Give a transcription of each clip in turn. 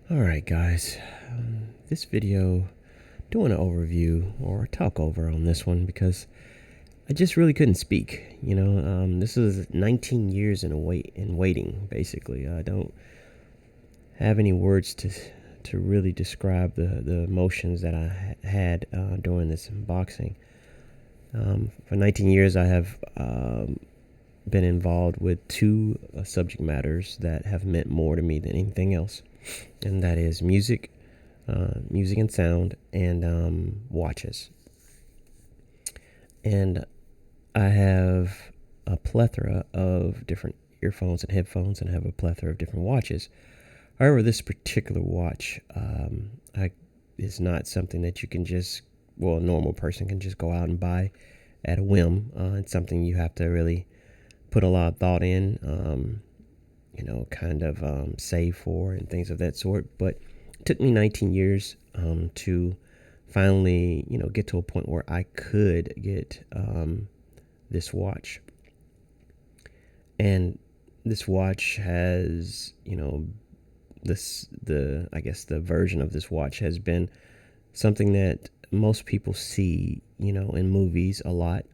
All right, guys. This video, doing an overview or a talk over on this one because I just really couldn't speak. This is 19 years in waiting. Basically, I don't have any words to really describe the emotions that I had during this unboxing. For 19 years, I have been involved with two subject matters that have meant more to me than anything else, and that is music and sound, and watches. And I have a plethora of different earphones and headphones, and I have a plethora of different watches. However, this particular watch is not something that you can a normal person can just go out and buy at a whim. It's something you have to really put a lot of thought in, save for and things of that sort. But it took me 19 years to finally, get to a point where I could get this watch. And this watch has, the version of this watch has been something that most people see, in movies a lot,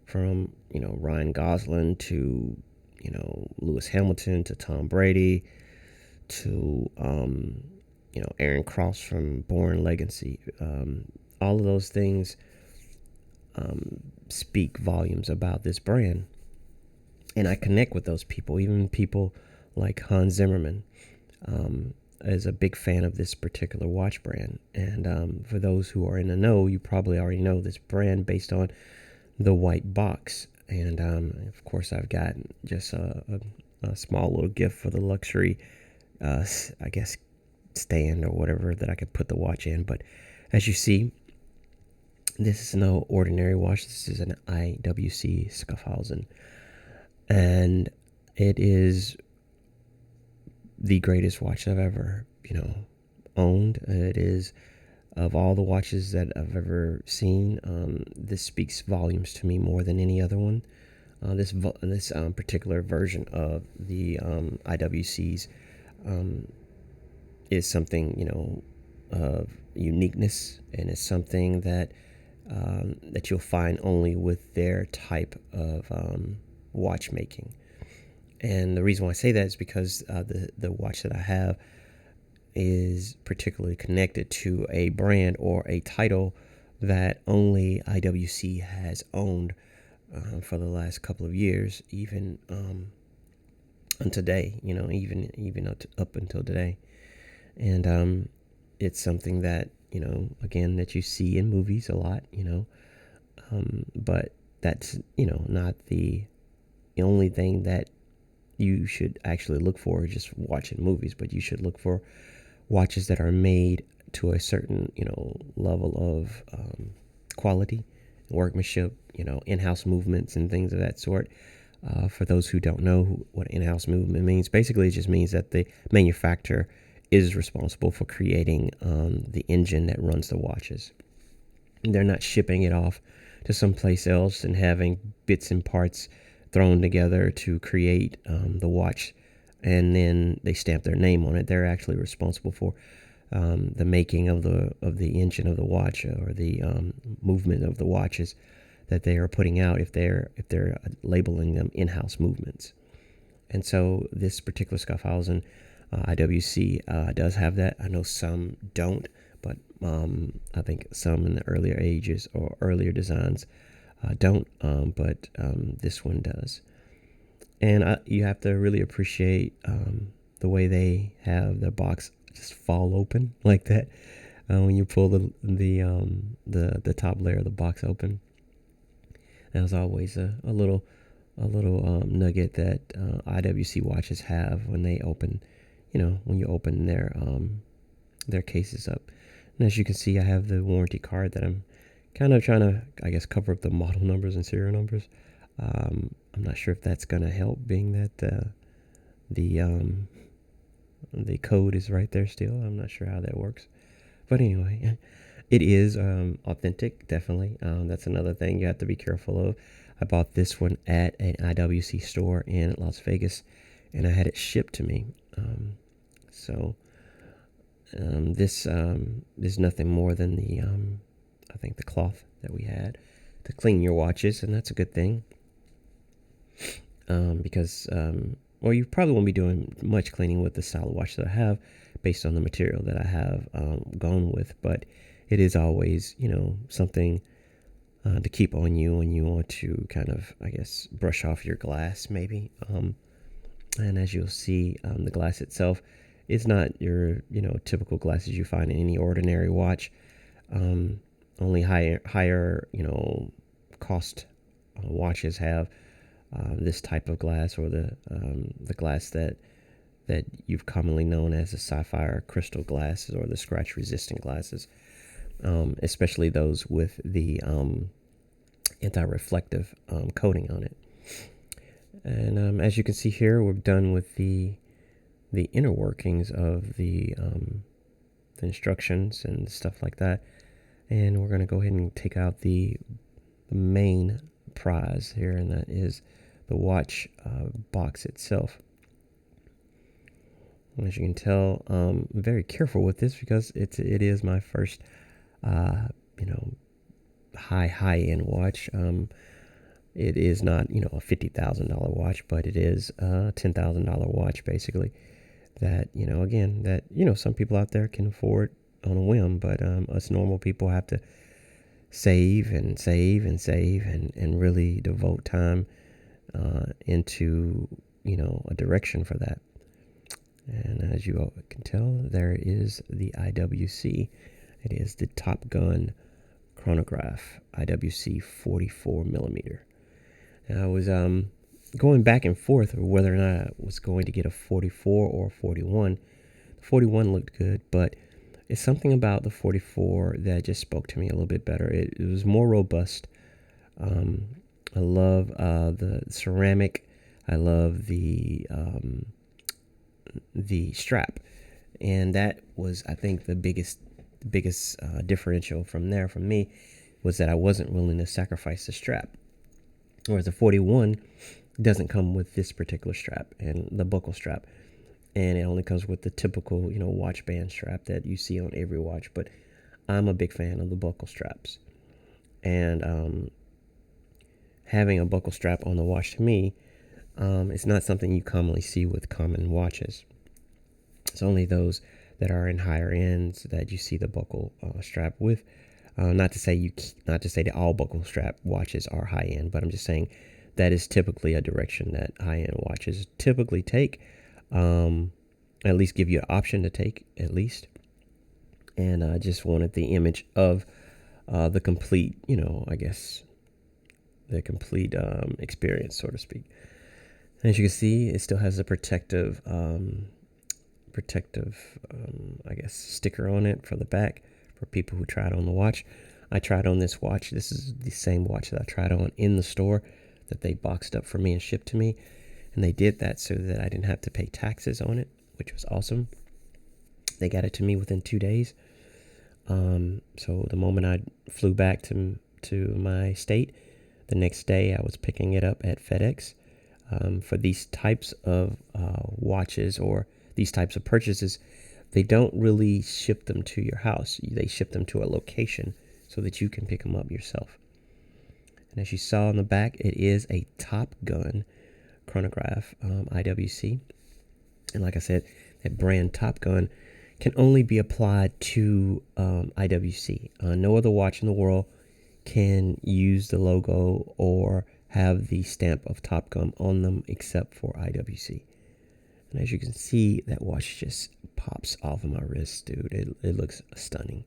from, Ryan Gosling to, Lewis Hamilton to Tom Brady to, Aaron Cross from Bourne Legacy. All of those things speak volumes about this brand. And I connect with those people, even people like Hans Zimmerman. Is a big fan of this particular watch brand. And for those who are in the know, you probably already know this brand based on the white box. And of course, I've got just a small little gift for the luxury, stand or whatever that I could put the watch in. But as you see, this is no ordinary watch. This is an IWC Schaffhausen. And it is the greatest watch I've ever, owned. It is, of all the watches that I've ever seen, this speaks volumes to me more than any other one. This particular version of the IWCs is something, of uniqueness, and it's something that that you'll find only with their type of watchmaking. And the reason why I say that is because the watch that I have is particularly connected to a brand or a title that only IWC has owned for the last couple of years, even until today. Even up until today. And it's something that again, that you see in movies a lot. But that's not the only thing that you should actually look for just watching movies, but you should look for watches that are made to a certain, level of quality, workmanship, in-house movements and things of that sort. For those who don't know what in-house movement means, basically it just means that the manufacturer is responsible for creating the engine that runs the watches. They're not shipping it off to someplace else and having bits and parts thrown together to create the watch, and then they stamp their name on it. They're actually responsible for the making of the engine of the watch, or the movement of the watches that they are putting out, if they're labeling them in-house movements. And so this particular Schaffhausen IWC does have that. I know some don't, but I think some in the earlier ages or earlier designs don't, but this one does. And you have to really appreciate the way they have the box just fall open like that when you pull the top layer of the box open. That was always a little nugget that IWC watches have when they open, when you open their cases up. And as you can see, I have the warranty card that I'm kind of trying to, cover up the model numbers and serial numbers. I'm not sure if that's going to help, being that the code is right there still. I'm not sure how that works. But anyway, it is authentic, definitely. That's another thing you have to be careful of. I bought this one at an IWC store in Las Vegas, and I had it shipped to me. So This is nothing more than the I think the cloth that we had to clean your watches, and that's a good thing. Because well, you probably won't be doing much cleaning with the style of watch that I have, based on the material that I have gone with. But it is always, something to keep on you when you want to kind of, I guess, brush off your glass, maybe. And as you'll see, the glass itself is not your, typical glasses you find in any ordinary watch. Only higher, cost watches have this type of glass, or the glass that you've commonly known as the sapphire crystal glasses, or the scratch resistant glasses, especially those with the anti-reflective coating on it. And as you can see here, we're done with the inner workings of the instructions and stuff like that. And we're going to go ahead and take out the main prize here, and that is the watch box itself. As you can tell, I'm very careful with this because it is my first, high end watch. It is not, a $50,000 watch, but it is a $10,000 watch, basically. That, again, that, some people out there can afford on a whim, but us normal people have to save and save and save and really devote time into, a direction for that. And as you all can tell, there is the IWC. It is the Top Gun chronograph, IWC 44 millimeter. And I was going back and forth whether or not I was going to get a 44 or a 41. The 41 looked good, but it's something about the 44 that just spoke to me a little bit better. It was more robust. I love the ceramic. I love the strap, and that was, I think, the biggest differential from me was that I wasn't willing to sacrifice the strap. Whereas the 41 doesn't come with this particular strap and the buckle strap, and it only comes with the typical, watch band strap that you see on every watch. But I'm a big fan of the buckle straps, and having a buckle strap on the watch, to me, it's not something you commonly see with common watches. It's only those that are in higher ends that you see the buckle strap with. Not to say that all buckle strap watches are high end, but I'm just saying that is typically a direction that high end watches typically take. At least give you an option to take, at least. And I just wanted the image of the complete, I guess, the complete experience, so to speak. And as you can see, it still has a protective, I guess, sticker on it for the back for people who tried on the watch. I tried on this watch. This is the same watch that I tried on in the store that they boxed up for me and shipped to me. And they did that so that I didn't have to pay taxes on it, which was awesome. They got it to me within 2 days. So the moment I flew back to my state, the next day I was picking it up at FedEx. For these types of watches or these types of purchases, they don't really ship them to your house. They ship them to a location so that you can pick them up yourself. And as you saw on the back, it is a Top Gun chronograph, IWC. And like I said, that brand Top Gun can only be applied to IWC. No other watch in the world can use the logo or have the stamp of Top Gun on them except for IWC. And as you can see, that watch just pops off of my wrist, dude. It looks stunning.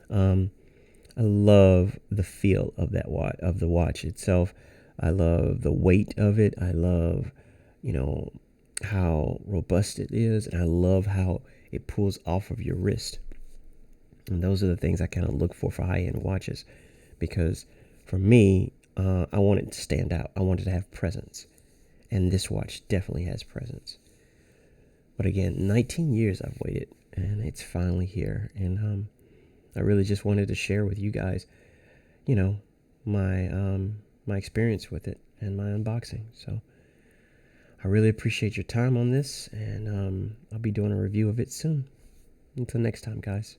I love the feel of the watch itself. I love the weight of it. I love, how robust it is, and I love how it pulls off of your wrist. And those are the things I kind of look for high-end watches, because for me, I want it to stand out. I want it to have presence, and this watch definitely has presence. But again, 19 years I've waited, and it's finally here. And I really just wanted to share with you guys, my experience with it and my unboxing. So I really appreciate your time on this, and I'll be doing a review of it soon. Until next time, guys.